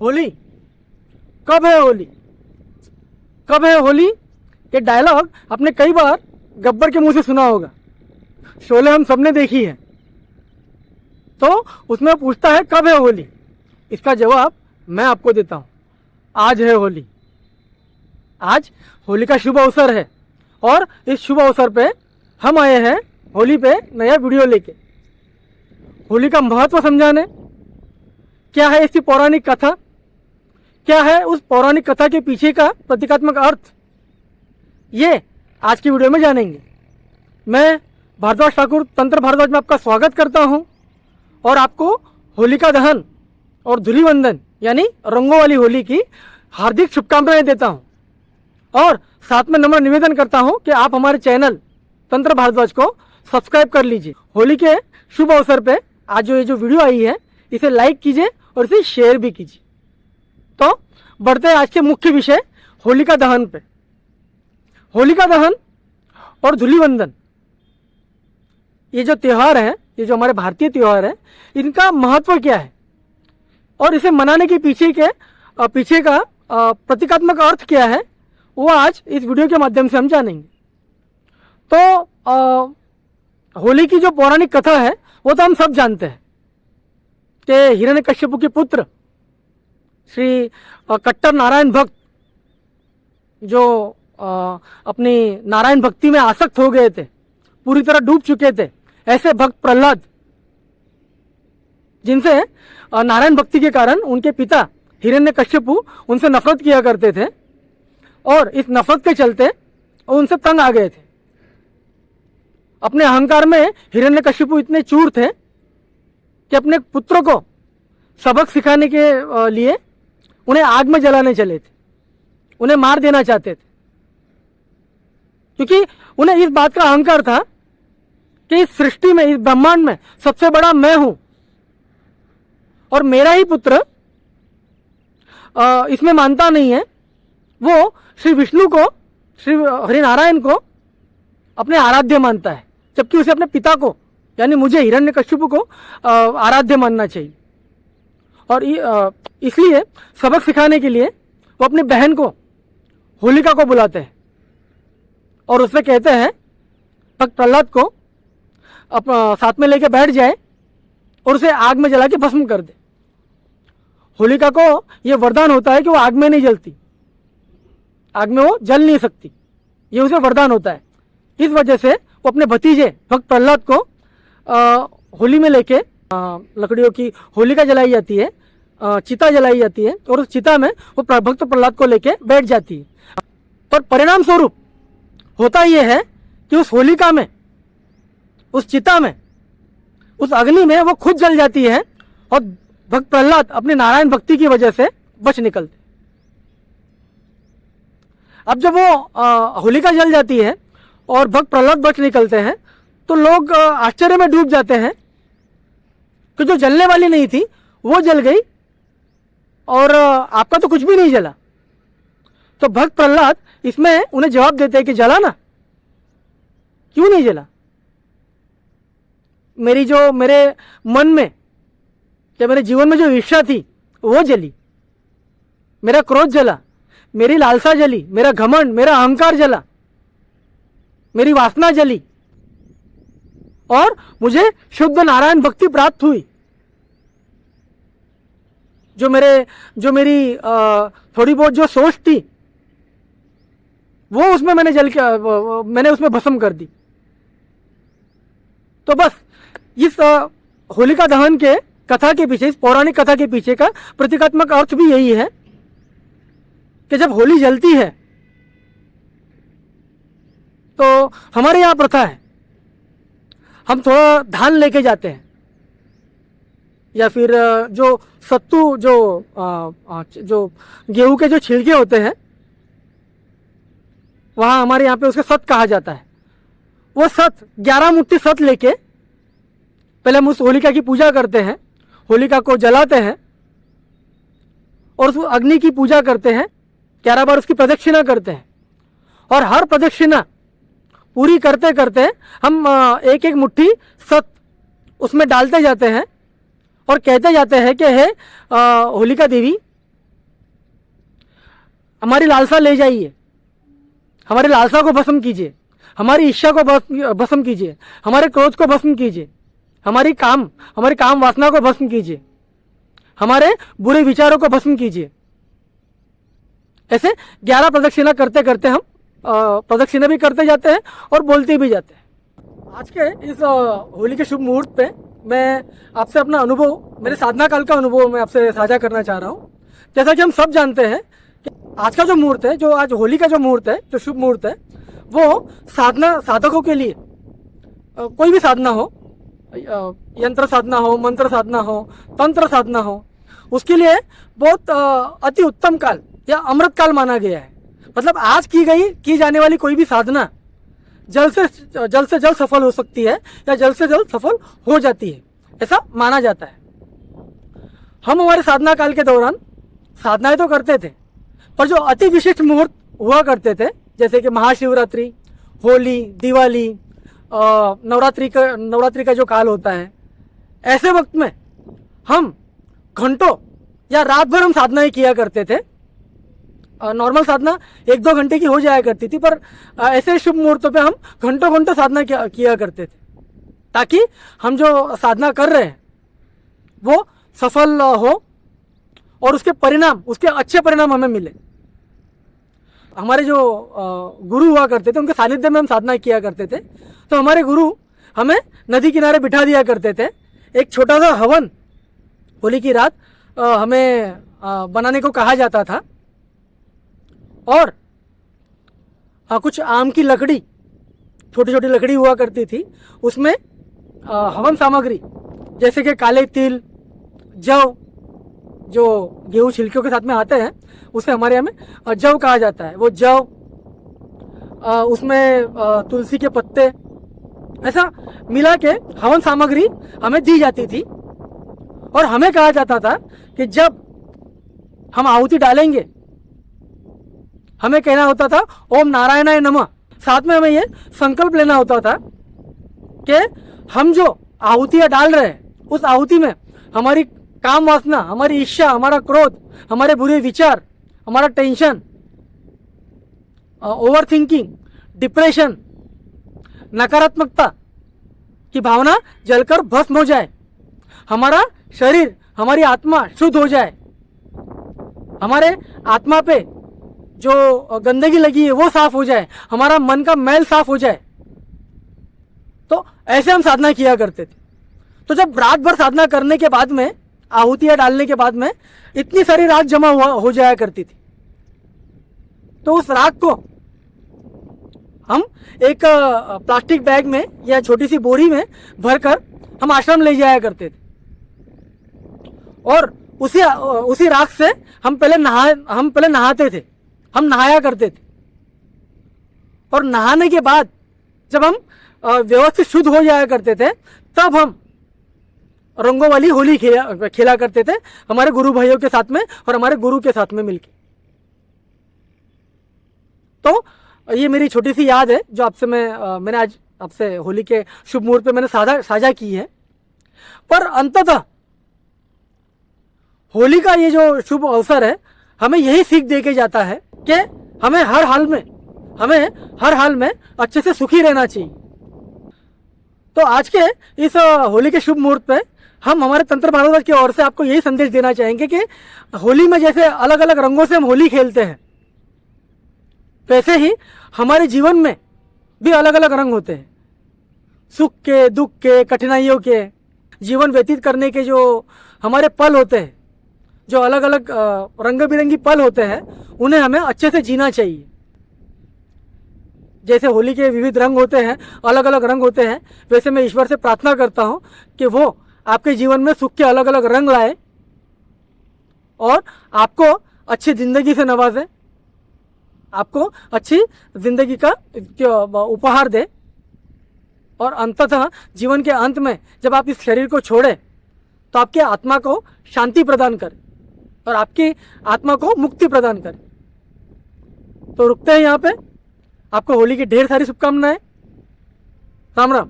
होली कब है होली, कब है होली। ये डायलॉग आपने कई बार गब्बर के मुंह से सुना होगा। शोले हम सबने देखी है। तो उसमें पूछता है कब है होली। इसका जवाब मैं आपको देता हूं, आज है होली। आज होली का शुभ अवसर है और इस शुभ अवसर पे हम आए हैं होली पे नया वीडियो लेके, होली का महत्व समझाने। क्या है इसकी पौराणिक कथा, क्या है उस पौराणिक कथा के पीछे का प्रतीकात्मक अर्थ, ये आज की वीडियो में जानेंगे। मैं भारद्वाज ठाकुर तंत्र भारद्वाज में आपका स्वागत करता हूं और आपको होलिका दहन और धूलिवंदन यानी रंगों वाली होली की हार्दिक शुभकामनाएं देता हूं और साथ में नम्र निवेदन करता हूं कि आप हमारे चैनल तंत्र भारद्वाज को सब्सक्राइब कर लीजिए। होली के शुभ अवसर पे आज ये जो वीडियो आई है इसे लाइक कीजिए और इसे शेयर भी कीजिए। तो बढ़ते हैं आज के मुख्य विषय होलिका दहन पे। होलिका दहन और धूलिवंदन ये जो त्योहार है, ये जो हमारे भारतीय त्योहार है, इनका महत्व क्या है और इसे मनाने के पीछे का प्रतीकात्मक अर्थ क्या है, वो आज इस वीडियो के माध्यम से हम जानेंगे। तो होली की जो पौराणिक कथा है वो तो हम सब जानते हैं कि हिरण्यकश्यप के पुत्र श्री कट्टर नारायण भक्त जो अपनी नारायण भक्ति में आसक्त हो गए थे, पूरी तरह डूब चुके थे, ऐसे भक्त प्रहलाद जिनसे नारायण भक्ति के कारण उनके पिता हिरण्यकश्यप उनसे नफरत किया करते थे और इस नफरत के चलते उनसे तंग आ गए थे। अपने अहंकार में हिरण्यकश्यप इतने चूर थे कि अपने पुत्र को सबक सिखाने के लिए उन्हें आग में जलाने चले थे, उन्हें मार देना चाहते थे, क्योंकि उन्हें इस बात का अहंकार था कि इस सृष्टि में, इस ब्रह्मांड में सबसे बड़ा मैं हूं और मेरा ही पुत्र इसमें मानता नहीं है। वो श्री विष्णु को, श्री हरिनारायण को अपने आराध्य मानता है, जबकि उसे अपने पिता को यानी मुझे हिरण्यकश्यप को आराध्य मानना चाहिए। और इसलिए सबक सिखाने के लिए वो अपनी बहन को होलिका को बुलाते हैं और उससे कहते हैं भक्त प्रहलाद को साथ में लेके बैठ जाए और उसे आग में जला के भस्म कर दे। होलिका को यह वरदान होता है कि वो आग में नहीं जलती, आग में वो जल नहीं सकती, ये उसे वरदान होता है। इस वजह से वो अपने भतीजे भक्त प्रहलाद को होली में लेके लकड़ियों की होलिका जलाई जाती है, चिता जलाई जाती है और उस चिता में वो भक्त प्रहलाद को लेके बैठ जाती है। पर परिणाम स्वरूप होता यह है कि उस होलिका में, उस चिता में, उस अग्नि में वो खुद जल जाती है और भक्त प्रहलाद अपनी नारायण भक्ति की वजह से बच निकलते। अब जब वो होलिका जल जाती है और भक्त प्रहलाद बच निकलते हैं तो लोग आश्चर्य में डूब जाते हैं कि जो जलने वाली नहीं थी वो जल गई और आपका तो कुछ भी नहीं जला। तो भक्त प्रहलाद इसमें उन्हें जवाब देते हैं कि जला ना, क्यों नहीं जला। मेरे मन में या मेरे जीवन में जो ईर्ष्या थी वो जली, मेरा क्रोध जला, मेरी लालसा जली, मेरा घमंड, मेरा अहंकार जला, मेरी वासना जली और मुझे शुद्ध नारायण भक्ति प्राप्त हुई। जो मेरी थोड़ी बहुत जो सोच थी वो उसमें मैंने उसमें भस्म कर दी। तो बस इस होलिका दहन के कथा के पीछे, इस पौराणिक कथा के पीछे का प्रतीकात्मक अर्थ भी यही है कि जब होली जलती है तो हमारे यहां प्रथा है, हम थोड़ा धान लेके जाते हैं या फिर जो सत्तू, जो गेहूं के जो छिलके होते हैं, वहां हमारे यहाँ पे उसके सत कहा जाता है। वो सत 11 मुट्ठी सत लेके पहले हम उस होलिका की पूजा करते हैं, होलिका को जलाते हैं और उस अग्नि की पूजा करते हैं, 11 बार उसकी प्रदक्षिणा करते हैं और हर प्रदक्षिणा पूरी करते करते हम एक एक मुट्ठी सत उसमें डालते जाते हैं और कहते जाते हैं कि हे होलिका देवी, हमारी लालसा ले जाइए, हमारी लालसा को भस्म कीजिए, हमारी इच्छा को भस्म कीजिए, हमारे क्रोध को भस्म कीजिए, हमारी काम वासना को भस्म कीजिए, हमारे बुरे विचारों को भस्म कीजिए। ऐसे 11 प्रदक्षिणा करते करते हम प्रदक्षिणा भी करते जाते हैं और बोलते भी जाते हैं। आज के इस होली के शुभ मुहूर्त पे मैं आपसे अपना अनुभव, मेरे साधना काल का अनुभव मैं आपसे साझा करना चाह रहा हूँ। जैसा कि हम सब जानते हैं कि आज का जो मुहूर्त है, जो आज होली का जो मुहूर्त है, जो शुभ मुहूर्त है, वो साधकों के लिए कोई भी साधना हो, यंत्र साधना हो, मंत्र साधना हो, तंत्र साधना हो, उसके लिए बहुत अति उत्तम काल या अमृत काल माना गया है। मतलब आज की जाने वाली कोई भी साधना जल्द से जल्द सफल हो सकती है या जल्द से जल्द सफल हो जाती है, ऐसा माना जाता है। हम हमारे साधना काल के दौरान साधनाएं तो करते थे, पर जो अति विशिष्ट मुहूर्त हुआ करते थे, जैसे कि महाशिवरात्रि, होली, दिवाली, नवरात्रि का जो काल होता है, ऐसे वक्त में हम घंटों या रात भर हम साधनाएं किया करते थे। नॉर्मल साधना 1-2 घंटे की हो जाया करती थी, पर ऐसे शुभ मुहूर्तों पे हम घंटों साधना किया करते थे, ताकि हम जो साधना कर रहे हैं वो सफल हो और उसके अच्छे परिणाम हमें मिले। हमारे जो गुरु हुआ करते थे, उनके सानिध्य में हम साधना किया करते थे। तो हमारे गुरु हमें नदी किनारे बिठा दिया करते थे। एक छोटा सा हवन होली की रात हमें बनाने को कहा जाता था, और कुछ आम की लकड़ी, छोटी छोटी लकड़ी हुआ करती थी, उसमें हवन सामग्री जैसे कि काले तिल, जव, जो गेहूं छिलकियों के साथ में आते हैं, उसे हमारे यहाँ में जव कहा जाता है, वो जव, उसमें तुलसी के पत्ते, ऐसा मिला के हवन सामग्री हमें दी जाती थी। और हमें कहा जाता था कि जब हम आहुति डालेंगे, हमें कहना होता था ओम नारायणाय नमः। साथ में हमें ये संकल्प लेना होता था कि हम जो आहुतियां डाल रहे हैं, उस आहुति में हमारी काम वासना, हमारी इच्छा, हमारा क्रोध, हमारे बुरे विचार, हमारा टेंशन, ओवर थिंकिंग, डिप्रेशन, नकारात्मकता की भावना जलकर भस्म हो जाए, हमारा शरीर, हमारी आत्मा शुद्ध हो जाए, हमारे आत्मा पे जो गंदगी लगी है वो साफ हो जाए, हमारा मन का मैल साफ हो जाए। तो ऐसे हम साधना किया करते थे। तो जब रात भर साधना करने के बाद में, आहुतियां डालने के बाद में इतनी सारी राख जमा हो जाया करती थी, तो उस राख को हम एक प्लास्टिक बैग में या छोटी सी बोरी में भरकर हम आश्रम ले जाया करते थे। और उसी राख से हम पहले नहाते थे, हम नहाया करते थे। और नहाने के बाद जब हम व्यवस्थित शुद्ध हो जाया करते थे, तब हम रंगों वाली होली खेला करते थे हमारे गुरु भाइयों के साथ में और हमारे गुरु के साथ में मिलकर। तो ये मेरी छोटी सी याद है जो मैंने आज आपसे होली के शुभ मुहूर्त पे मैंने साझा की है। पर अंततः होली का ये जो शुभ अवसर है, हमें यही सीख दे के जाता है कि हमें हर हाल में अच्छे से सुखी रहना चाहिए। तो आज के इस होली के शुभ मुहूर्त पे हम हमारे तंत्र भारद्वाज की ओर से आपको यही संदेश देना चाहेंगे कि होली में जैसे अलग अलग रंगों से हम होली खेलते हैं, वैसे ही हमारे जीवन में भी अलग अलग रंग होते हैं। सुख के, दुख के, कठिनाइयों के, जीवन व्यतीत करने के जो हमारे पल होते हैं, जो अलग अलग रंग बिरंगी पल होते हैं, उन्हें हमें अच्छे से जीना चाहिए। जैसे होली के विविध रंग होते हैं, अलग अलग रंग होते हैं, वैसे मैं ईश्वर से प्रार्थना करता हूं कि वो आपके जीवन में सुख के अलग अलग रंग लाए और आपको अच्छी जिंदगी से नवाजे, आपको अच्छी जिंदगी का उपहार दे। और अंततः जीवन के अंत में जब आप इस शरीर को छोड़े, तो आपकी आत्मा को शांति प्रदान करे और आपकी आत्मा को मुक्ति प्रदान करे। तो रुकते हैं यहाँ पे। आपको होली की ढेर सारी शुभकामनाएं। राम राम।